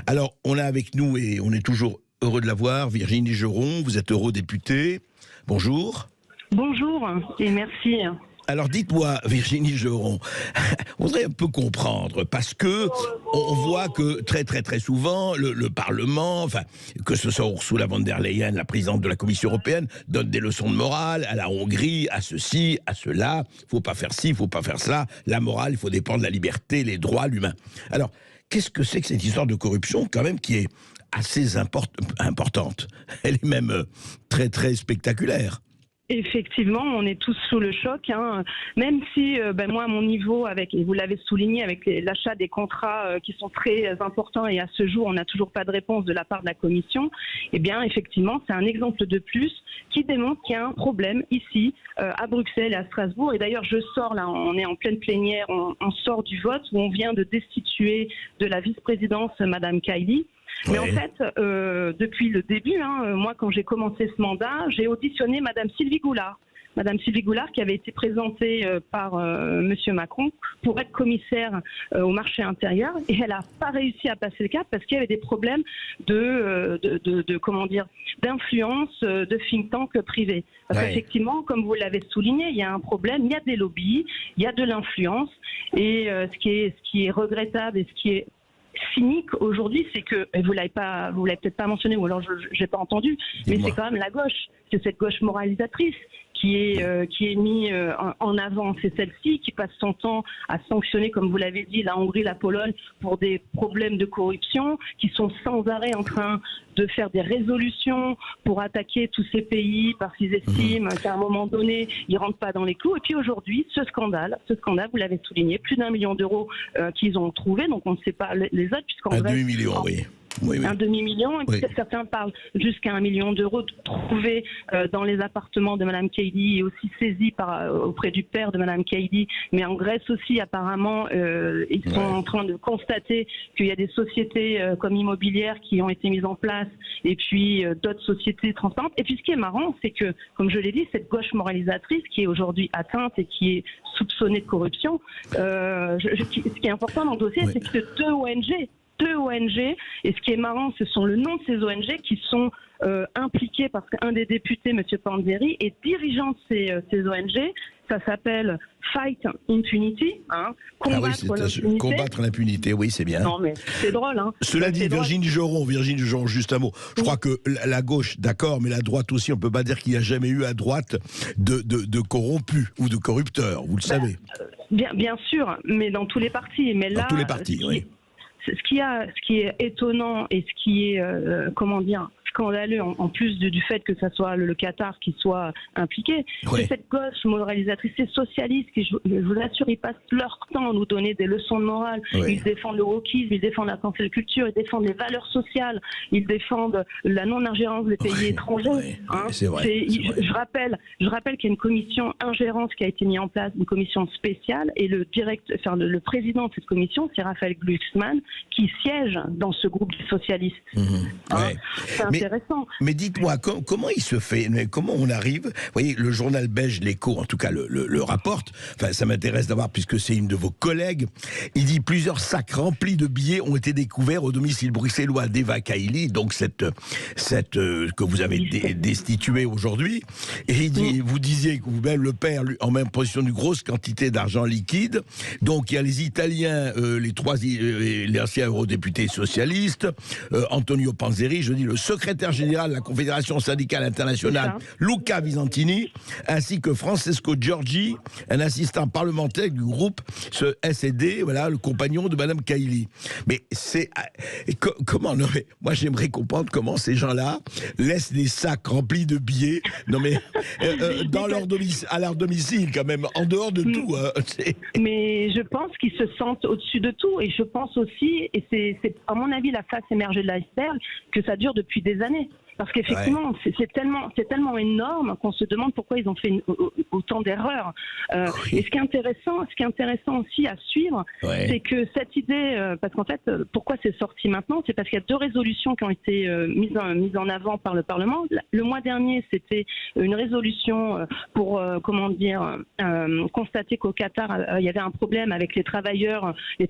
Alors, on a avec nous, et on est toujours heureux de la voir, Virginie Geron, vous êtes eurodéputée. Bonjour. Bonjour et merci. Alors dites-moi, Virginie Geron, on voudrait un peu comprendre, parce que on voit que très souvent, le Parlement, enfin, que ce soit Ursula von der Leyen, la présidente de la Commission européenne, donne des leçons de morale à la Hongrie, à ceci, à cela, faut pas faire ci, faut pas faire cela, la morale, il faut défendre la liberté, les droits, l'humain. Alors, qu'est-ce que c'est que cette histoire de corruption, quand même, qui est assez importante? Elle est même très spectaculaire. Effectivement, on est tous sous le choc, hein. Même si moi, à mon niveau, et vous l'avez souligné, avec l'achat des contrats qui sont très importants, et à ce jour, on n'a toujours pas de réponse de la part de la Commission, eh bien, effectivement, c'est un exemple de plus qui démontre qu'il y a un problème ici, à Bruxelles et à Strasbourg. Et d'ailleurs, je sors, là, on est en pleine plénière, on sort du vote où on vient de destituer de la vice-présidence Madame Kaili. Mais en fait, depuis le début, moi, quand j'ai commencé ce mandat, j'ai auditionné Madame Sylvie Goulard. Madame Sylvie Goulard, qui avait été présentée par Monsieur Macron pour être commissaire au marché intérieur, et elle n'a pas réussi à passer le cap parce qu'il y avait des problèmes d'influence de think tank privés. Parce qu'effectivement, comme vous l'avez souligné, il y a un problème, il y a des lobbies, il y a de l'influence, et ce qui est regrettable et ce qui est cynique aujourd'hui, c'est que, vous l'avez peut-être pas mentionné, ou alors je n'ai pas entendu, mais c'est quand même la gauche, c'est cette gauche moralisatrice qui est mise en avant. C'est celle-ci qui passe son temps à sanctionner, comme vous l'avez dit, la Hongrie, la Pologne, pour des problèmes de corruption, qui sont sans arrêt en train de faire des résolutions pour attaquer tous ces pays parce qu'ils estiment qu'à un moment donné, ils ne rentrent pas dans les clous. Et puis aujourd'hui, ce scandale, vous l'avez souligné, plus d'1 million d'euros qu'ils ont trouvé, donc on ne sait pas les autres, puisqu'en vrai... 1 demi-million, oui. Un demi-million, et certains parlent jusqu'à 1 million d'euros trouvés dans les appartements de Madame Kaili, et aussi saisis auprès du père de Madame Kaili. Mais en Grèce aussi, apparemment, ils sont en train de constater qu'il y a des sociétés comme immobilières qui ont été mises en place, et puis d'autres sociétés transparentes. Et puis ce qui est marrant, c'est que, comme je l'ai dit, cette gauche moralisatrice qui est aujourd'hui atteinte et qui est soupçonnée de corruption, ce qui est important dans le dossier, c'est que deux ONG, et ce qui est marrant, ce sont le nom de ces ONG qui sont impliqués, parce qu'un des députés, M. Panzeri, est dirigeant de ces ONG. Ça s'appelle Fight Impunity, combattre l'impunité, oui, c'est bien. Non, mais c'est drôle, hein. Cela dit, Virginie Geron, juste un mot. Je crois que la gauche, d'accord, mais la droite aussi, on ne peut pas dire qu'il n'y a jamais eu à droite de corrompus ou de corrupteurs, vous le savez. Bien sûr, mais dans tous les partis. Mais là, dans tous les partis, oui. Ce qui est étonnant et ce qui est, scandaleux, en plus du fait que ça soit le Qatar qui soit impliqué, c'est cette gauche moralisatrice, ces socialistes qui, je vous assure, ils passent leur temps à nous donner des leçons de morale. Ils défendent le wokisme, ils défendent la cancel culture, ils défendent les valeurs sociales, ils défendent la non-ingérence des pays étrangers. C'est vrai. Je rappelle qu'il y a une commission ingérence qui a été mise en place, une commission spéciale, et le président de cette commission, c'est Raphaël Glucksmann, qui siège dans ce groupe des socialistes. C'est intéressant. Mais dites-moi, comment il se fait, comment on arrive, vous voyez, le journal belge, l'Écho, en tout cas, le rapporte, enfin, ça m'intéresse d'avoir, puisque c'est une de vos collègues, il dit plusieurs sacs remplis de billets ont été découverts au domicile bruxellois d'Eva Kaili, donc cette que vous avez destituée aujourd'hui, et il dit, vous disiez que vous-même, le père, en même position d'une grosse quantité d'argent liquide, donc il y a les Italiens, les anciens eurodéputés socialistes, Antonio Panzeri, je dis le secrétaire général de la Confédération syndicale internationale, Luca Visantini, ainsi que Francesco Giorgi, un assistant parlementaire du groupe ce SED, voilà, le compagnon de Madame Kaili. Mais c'est comment, non mais moi j'aimerais comprendre comment ces gens-là laissent des sacs remplis de billets, non mais dans à leur domicile quand même, en dehors de tout. Mais je pense qu'ils se sentent au-dessus de tout, et je pense aussi, et c'est à mon avis la face émergée de l'iceberg, que ça dure depuis des années. Parce qu'effectivement, c'est tellement énorme qu'on se demande pourquoi ils ont fait autant d'erreurs. Et ce qui est intéressant aussi à suivre, c'est que cette idée, parce qu'en fait, pourquoi c'est sorti maintenant, c'est parce qu'il y a 2 résolutions qui ont été mises en avant par le Parlement. Le mois dernier, c'était une résolution pour, constater qu'au Qatar, il y avait un problème avec les travailleurs, et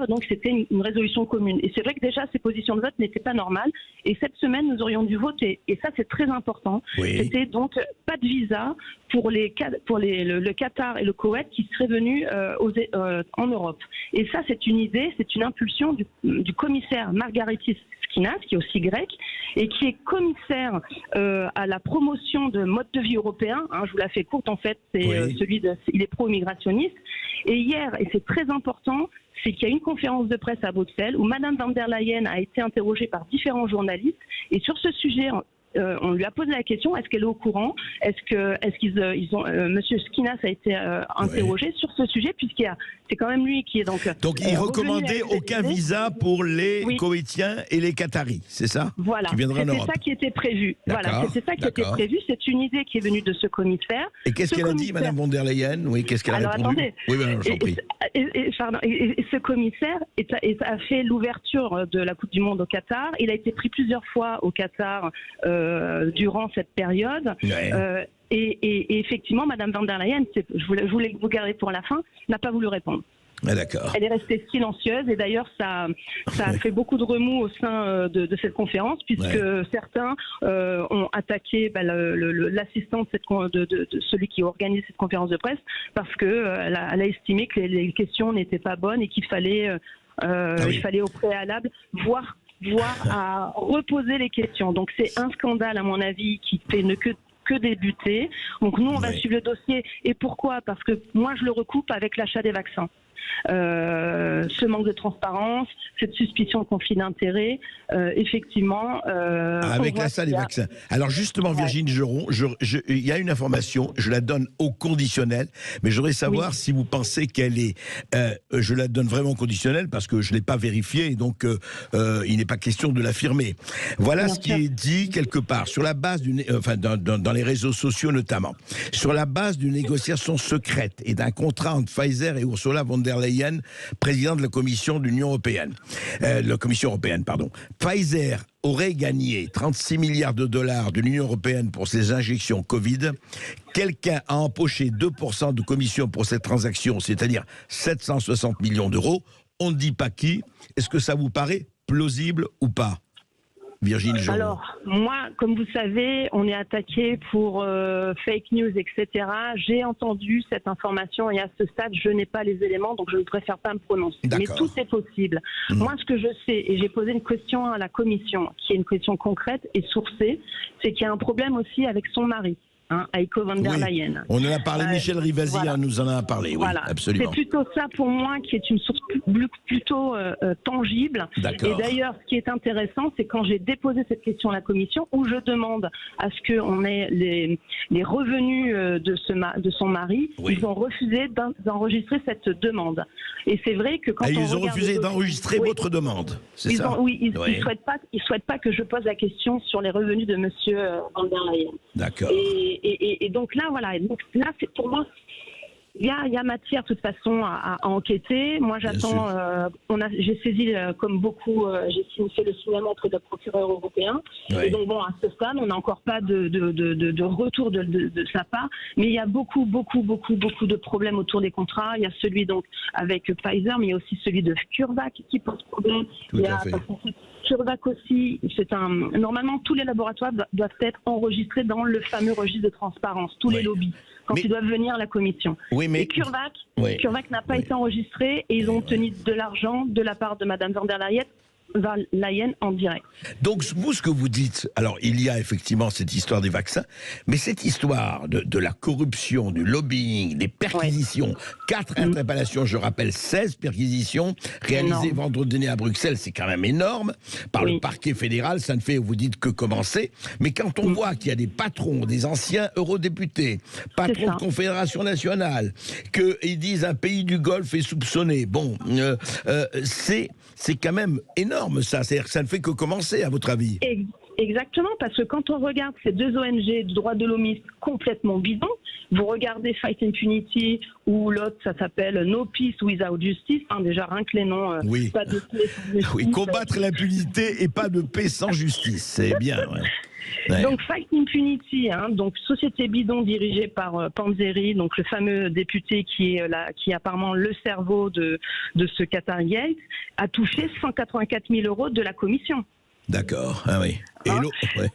donc c'était une résolution commune. Et c'est vrai que déjà, ces positions de vote n'étaient pas normales. Et cette semaine, nous aurions dû voter. Et ça, c'est très important. C'était donc pas de visa pour le Qatar et le Koweït qui seraient venus en Europe. Et ça, c'est une idée, c'est une impulsion du commissaire Margaritis Skinas, qui est aussi grec, et qui est commissaire à la promotion de mode de vie européen. Je vous la fais courte, en fait, c'est il est pro-immigrationniste. Et hier, et c'est très important, c'est qu'il y a une conférence de presse à Bruxelles où Madame van der Leyen a été interrogée par différents journalistes, et sur ce sujet, on lui a posé la question, est-ce qu'elle est au courant? Monsieur Skinas a été interrogé sur ce sujet, c'est quand même lui qui est donc il recommandait aucun visa pour les Koweïtiens et les Qataris, c'est ça? Voilà, c'était ça qui était prévu. Voilà, c'était ça qui était prévu. C'est une idée qui est venue de ce commissaire. Et qu'est-ce qu'elle a dit, Madame von der Leyen? Oui, qu'est-ce qu'elle a répondu? Attendez. Oui, j'en prie. Et ce commissaire a fait l'ouverture de la Coupe du Monde au Qatar. Il a été pris plusieurs fois au Qatar durant cette période. Et effectivement, Madame van der Leyen, je voulais vous garder pour la fin, n'a pas voulu répondre. D'accord. Elle est restée silencieuse, et d'ailleurs ça a fait beaucoup de remous au sein de cette conférence, puisque certains ont attaqué l'assistant de celui qui organise cette conférence de presse, parce qu'elle a estimé que les questions n'étaient pas bonnes et qu'il fallait au préalable voir à reposer les questions. Donc c'est un scandale, à mon avis, qui fait que débuter. Donc nous, on va suivre le dossier. Et pourquoi? Parce que moi, je le recoupe avec l'achat des vaccins. Ce manque de transparence, cette suspicion de conflit d'intérêt, effectivement. Avec l'achat des vaccins. Alors justement, Virginie Geron, il y a une information, je la donne au conditionnel, mais je voudrais savoir si vous pensez qu'elle est... je la donne vraiment conditionnelle parce que je ne l'ai pas vérifiée, et donc il n'est pas question de l'affirmer. Voilà ce qui est dit quelque part, sur la base dans les réseaux sociaux notamment, sur la base d'une négociation secrète et d'un contrat entre Pfizer et Ursula von der Leyen, présidente de la Commission de l'Union européenne. La Commission européenne, pardon. Pfizer aurait gagné 36 milliards de dollars de l'Union européenne pour ses injections Covid. Quelqu'un a empoché 2% de commission pour cette transaction, c'est-à-dire 760 millions d'euros. On ne dit pas qui. Est-ce que ça vous paraît plausible ou pas, Virginie Geron? Alors, moi, comme vous savez, on est attaqué pour fake news, etc. J'ai entendu cette information, et à ce stade, je n'ai pas les éléments, donc je ne préfère pas me prononcer. Mais tout est possible. Moi, ce que je sais, et j'ai posé une question à la Commission, qui est une question concrète et sourcée, c'est qu'il y a un problème aussi avec son mari. Heiko von der Leyen. On en a parlé, Michel Rivasi nous en a parlé, absolument. C'est plutôt ça pour moi qui est une source plutôt tangible. Et d'ailleurs, ce qui est intéressant, c'est quand j'ai déposé cette question à la Commission, où je demande à ce qu'on ait les revenus de son mari, ils ont refusé d'enregistrer cette demande. Et c'est vrai que quand ils ont refusé d'enregistrer votre demande, c'est ça? Ils ne souhaitent pas que je pose la question sur les revenus de Monsieur von der Leyen. D'accord. Et donc là, voilà. Donc là, c'est pour moi, il y a matière de toute façon à enquêter. Moi, j'attends. J'ai saisi, comme beaucoup, j'ai fait le signalement auprès de procureur européen. Et donc bon, à ce stade, on n'a encore pas de retour de sa part. Mais il y a beaucoup de problèmes autour des contrats. Il y a celui donc avec Pfizer, mais il y a aussi celui de CureVac qui pose problème. CureVac aussi, normalement tous les laboratoires doivent être enregistrés dans le fameux registre de transparence, tous les lobbies, quand ils doivent venir à la Commission. Et CureVac n'a pas été enregistré, et ils ont obtenu de l'argent de la part de Madame van der Leyen en direct. Donc vous, ce que vous dites, alors il y a effectivement cette histoire des vaccins, mais cette histoire de la corruption, du lobbying, des perquisitions, 4 interpellations, je rappelle 16 perquisitions réalisées vendredi dernier à Bruxelles, c'est quand même énorme, par le parquet fédéral, ça ne fait, vous dites, que commencer. Mais quand on voit qu'il y a des patrons, des anciens eurodéputés, patrons de Confédération nationale, qu'ils disent un pays du Golfe est soupçonné, c'est quand même énorme, ça. C'est-à-dire que ça ne fait que commencer, à votre avis. Exactement, parce que quand on regarde ces deux ONG de droits de l'homme complètement bidons, vous regardez Fight Impunity ou l'autre, ça s'appelle No Peace Without Justice, déjà rien que les noms, Oui. pas de paix sans justice. Oui, combattre l'impunité et pas de paix sans justice, c'est bien. Ouais. Donc Fight Impunity, donc société bidon dirigée par Panzeri, donc le fameux député qui est apparemment le cerveau de ce Qatargate, a touché 184 000 € de la commission. D'accord, ah oui. Et ouais.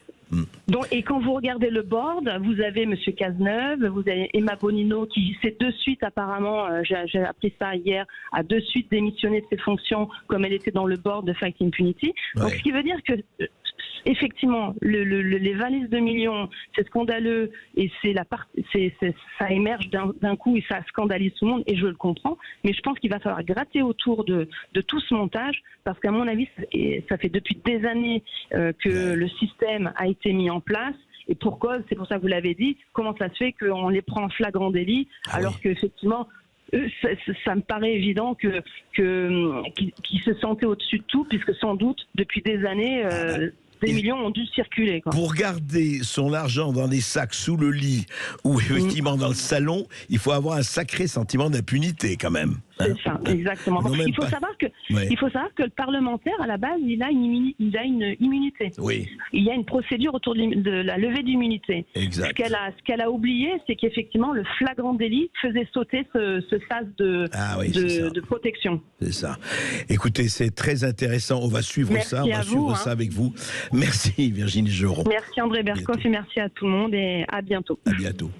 Donc, et quand vous regardez le board, vous avez M. Cazeneuve, vous avez Emma Bonino qui s'est de suite apparemment, j'ai appris ça hier, a de suite démissionné de ses fonctions comme elle était dans le board de Fight Impunity. Donc ce qui veut dire que effectivement, les valises de millions, c'est scandaleux et ça émerge d'un coup et ça scandalise tout le monde et je le comprends. Mais je pense qu'il va falloir gratter autour de tout ce montage parce qu'à mon avis, ça fait depuis des années que le système a été mis en place. Et pourquoi, c'est pour ça que vous l'avez dit, comment ça se fait qu'on les prend en flagrant délit alors qu'effectivement, ça me paraît évident qu'ils se sentaient au-dessus de tout puisque sans doute, depuis des années... des millions ont dû circuler. Quoi. Pour garder son argent dans des sacs sous le lit ou effectivement dans le salon, il faut avoir un sacré sentiment d'impunité quand même. C'est ça, exactement. Il faut savoir que le parlementaire, à la base, il a une immunité. Oui. Il y a une procédure autour de la levée d'immunité. Exact. Ce qu'elle a oublié, c'est qu'effectivement, le flagrant délit faisait sauter ce sas de protection. C'est ça. Écoutez, c'est très intéressant. On va suivre ça. On va suivre ça avec vous. Merci Virginie Geron. Merci André Berkoff et merci à tout le monde et à bientôt. À bientôt.